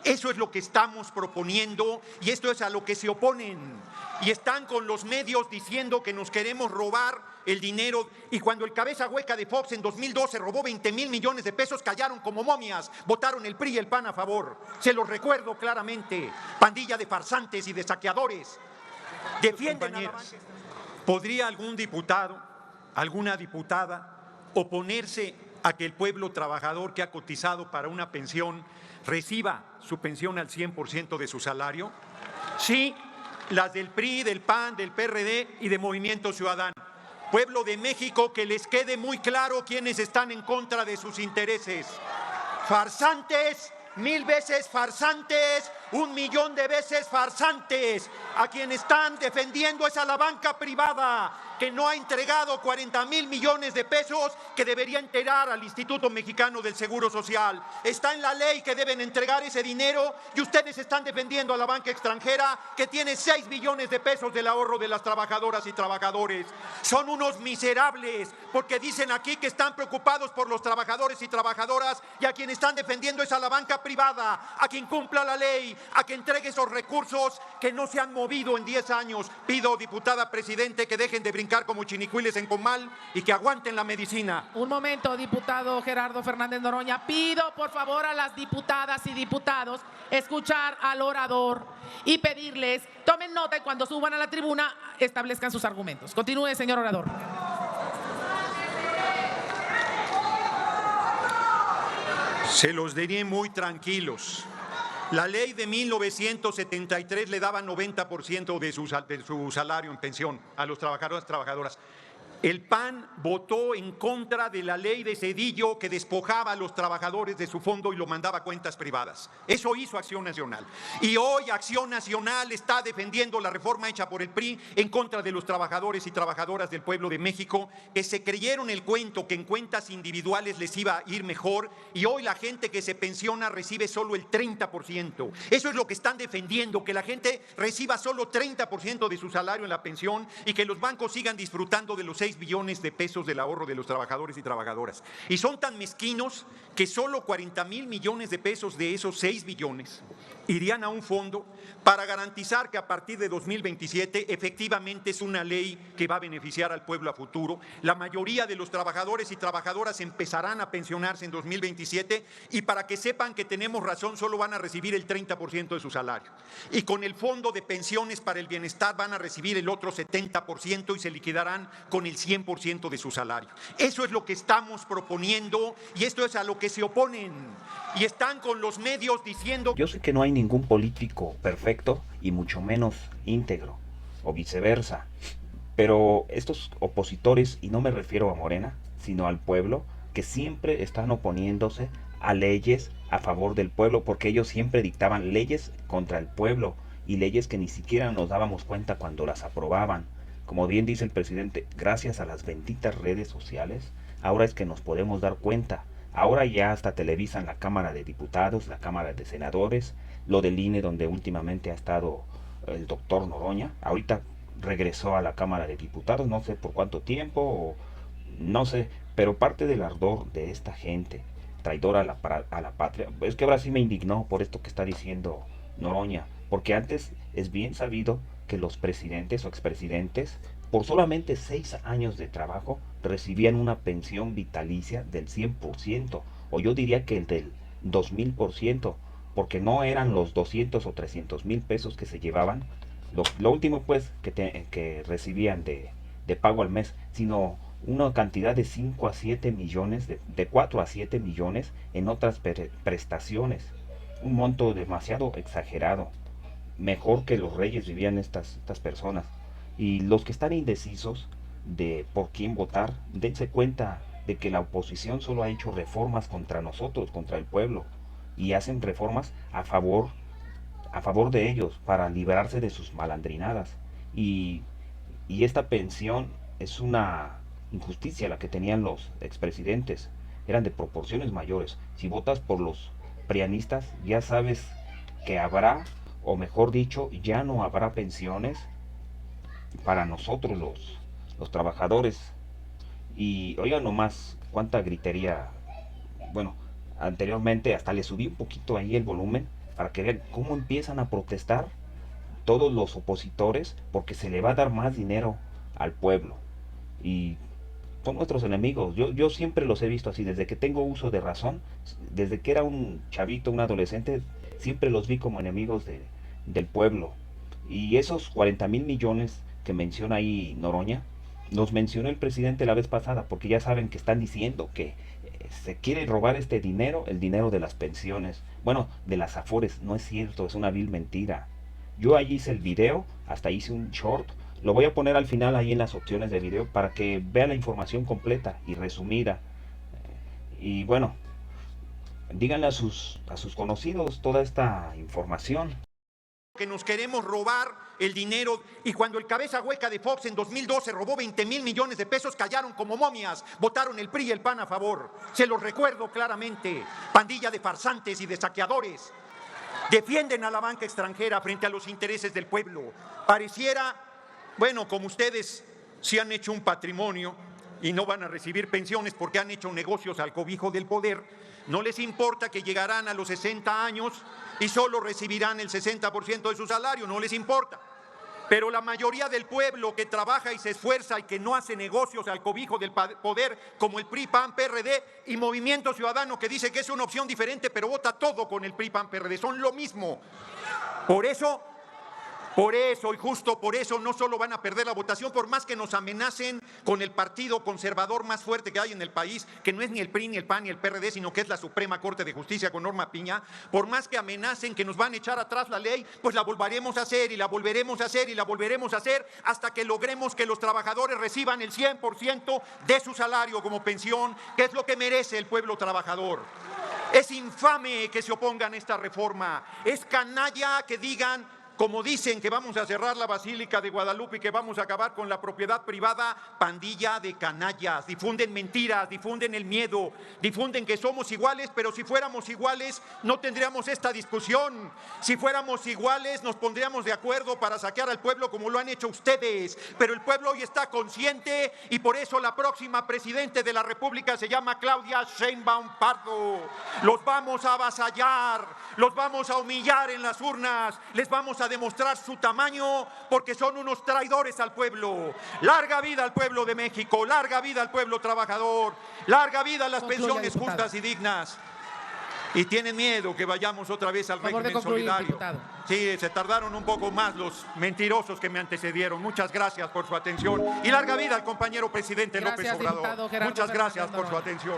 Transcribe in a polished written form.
Eso es lo que estamos proponiendo y esto es a lo que se oponen. Y están con los medios diciendo que nos queremos robar el dinero. Y cuando el cabeza hueca de Fox en 2012 robó 20,000 millones de pesos, callaron como momias, votaron el PRI y el PAN a favor. Se los recuerdo claramente. Pandilla de farsantes y de saqueadores. Defienden a la banca. ¿Podría algún diputado, alguna diputada, oponerse a que el pueblo trabajador que ha cotizado para una pensión reciba su pensión al 100% de su salario? Sí, las del PRI, del PAN, del PRD y de Movimiento Ciudadano. Pueblo de México, que les quede muy claro quiénes están en contra de sus intereses. Farsantes, 1000 veces farsantes, 1,000,000 de veces farsantes. A quien están defendiendo es a la banca privada, que no ha entregado 40,000 millones de pesos que debería entregar al Instituto Mexicano del Seguro Social. Está en la ley que deben entregar ese dinero y ustedes están defendiendo a la banca extranjera que tiene 6 billones de pesos del ahorro de las trabajadoras y trabajadores. Son unos miserables porque dicen aquí que están preocupados por los trabajadores y trabajadoras y a quien están defendiendo es a la banca privada, a quien cumpla la ley, a que entregue esos recursos que no se han movido en 10 años. Pido, diputada presidente, que dejen de brincar como chinicuiles en comal y que aguanten la medicina. Un momento, diputado Gerardo Fernández Noroña. Pido, por favor, a las diputadas y diputados escuchar al orador y pedirles, tomen nota y cuando suban a la tribuna establezcan sus argumentos. Continúe, señor orador. Se los diré muy tranquilos. La ley de 1973 le daba 90% de su salario en pensión a los trabajadores y trabajadoras. El PAN votó en contra de la ley de Zedillo que despojaba a los trabajadores de su fondo y lo mandaba a cuentas privadas. Eso hizo Acción Nacional. Y hoy Acción Nacional está defendiendo la reforma hecha por el PRI en contra de los trabajadores y trabajadoras del pueblo de México, que se creyeron el cuento que en cuentas individuales les iba a ir mejor y hoy la gente que se pensiona recibe solo el 30%. Eso es lo que están defendiendo, que la gente reciba solo 30% de su salario en la pensión y que los bancos sigan disfrutando de los 6 billones de pesos del ahorro de los trabajadores y trabajadoras. Y son tan mezquinos que solo 40,000 millones de pesos de esos 6 billones irían a un fondo para garantizar que a partir de 2027 efectivamente es una ley que va a beneficiar al pueblo a futuro. La mayoría de los trabajadores y trabajadoras empezarán a pensionarse en 2027 y para que sepan que tenemos razón, solo van a recibir el 30% de su salario. Y con el fondo de pensiones para el bienestar van a recibir el otro 70% y se liquidarán con el 100% de su salario. Eso es lo que estamos proponiendo y esto es a lo que se oponen. Y están con los medios diciendo... Yo sé que no hay ningún político perfecto y mucho menos íntegro o viceversa, pero estos opositores, y no me refiero a Morena, sino al pueblo, que siempre están oponiéndose a leyes a favor del pueblo, porque ellos siempre dictaban leyes contra el pueblo y leyes que ni siquiera nos dábamos cuenta cuando las aprobaban. Como bien dice el presidente, gracias a las benditas redes sociales, ahora es que nos podemos dar cuenta. Ahora ya hasta televisan la Cámara de Diputados, la Cámara de Senadores, lo del INE donde últimamente ha estado el doctor Noroña. Ahorita regresó a la Cámara de Diputados, no sé por cuánto tiempo, o no sé, pero parte del ardor de esta gente traidora a la patria, es que ahora sí me indignó por esto que está diciendo Noroña, porque antes es bien sabido que los presidentes o expresidentes por solamente 6 años de trabajo recibían una pensión vitalicia del 100%, o yo diría que el del 2000%, porque no eran los 200 o 300 mil pesos que se llevaban, lo último pues que recibían de pago al mes, sino una cantidad de 5 a 7 millones, de 4 a 7 millones en otras prestaciones, un monto demasiado exagerado. Mejor que los reyes vivían estas personas. Y los que están indecisos de por quién votar, dense cuenta de que la oposición solo ha hecho reformas contra nosotros, contra el pueblo, y hacen reformas a favor de ellos, para librarse de sus malandrinadas. Y esta pensión es una injusticia la que tenían los expresidentes, eran de proporciones mayores. Si votas por los prianistas, ya sabes que habrá, o mejor dicho, ya no habrá pensiones para nosotros los trabajadores. Y oigan nomás cuánta gritería. Bueno, anteriormente hasta le subí un poquito ahí el volumen, para que vean cómo empiezan a protestar todos los opositores, porque se le va a dar más dinero al pueblo. Y son nuestros enemigos. Yo siempre los he visto así, desde que tengo uso de razón, desde que era un chavito, un adolescente, siempre los vi como enemigos del pueblo. Y esos 40,000 millones que menciona ahí Noroña, los mencionó el presidente la vez pasada, porque ya saben que están diciendo que se quiere robar este dinero, el dinero de las pensiones, bueno, de las afores. No es cierto, es una vil mentira. Yo allí hice el video, hasta hice un short, lo voy a poner al final ahí en las opciones de video para que vean la información completa y resumida. Y bueno, díganle a sus conocidos toda esta información. Que nos queremos robar el dinero, y cuando el cabeza hueca de Fox en 2012 robó 20,000 millones de pesos, callaron como momias, votaron el PRI y el PAN a favor. Se los recuerdo claramente. Pandilla de farsantes y de saqueadores. Defienden a la banca extranjera frente a los intereses del pueblo. Pareciera, bueno, como ustedes sí han hecho un patrimonio y no van a recibir pensiones porque han hecho negocios al cobijo del poder, no les importa que llegarán a los 60 años y solo recibirán el 60% de su salario, no les importa. Pero la mayoría del pueblo que trabaja y se esfuerza y que no hace negocios al cobijo del poder, como el PRI, PAN, PRD y Movimiento Ciudadano, que dice que es una opción diferente, pero vota todo con el PRI, PAN, PRD, son lo mismo. Por eso y justo por eso no solo van a perder la votación, por más que nos amenacen con el partido conservador más fuerte que hay en el país, que no es ni el PRI, ni el PAN, ni el PRD, sino que es la Suprema Corte de Justicia con Norma Piña. Por más que amenacen que nos van a echar atrás la ley, pues la volveremos a hacer y la volveremos a hacer y la volveremos a hacer hasta que logremos que los trabajadores reciban el 100% de su salario como pensión, que es lo que merece el pueblo trabajador. Es infame que se opongan a esta reforma. Es canalla que digan, como dicen que vamos a cerrar la Basílica de Guadalupe y que vamos a acabar con la propiedad privada. Pandilla de canallas, difunden mentiras, difunden el miedo, difunden que somos iguales, pero si fuéramos iguales no tendríamos esta discusión. Si fuéramos iguales nos pondríamos de acuerdo para saquear al pueblo como lo han hecho ustedes, pero el pueblo hoy está consciente y por eso la próxima presidente de la República se llama Claudia Sheinbaum Pardo. Los vamos a avasallar, los vamos a humillar en las urnas, les vamos a demostrar su tamaño porque son unos traidores al pueblo. Larga vida al pueblo de México, larga vida al pueblo trabajador, larga vida a las pensiones justas y dignas. Y tienen miedo que vayamos otra vez al régimen solidario. Sí, se tardaron un poco más los mentirosos que me antecedieron. Muchas gracias por su atención y larga vida al compañero presidente López Obrador. Muchas gracias por su atención.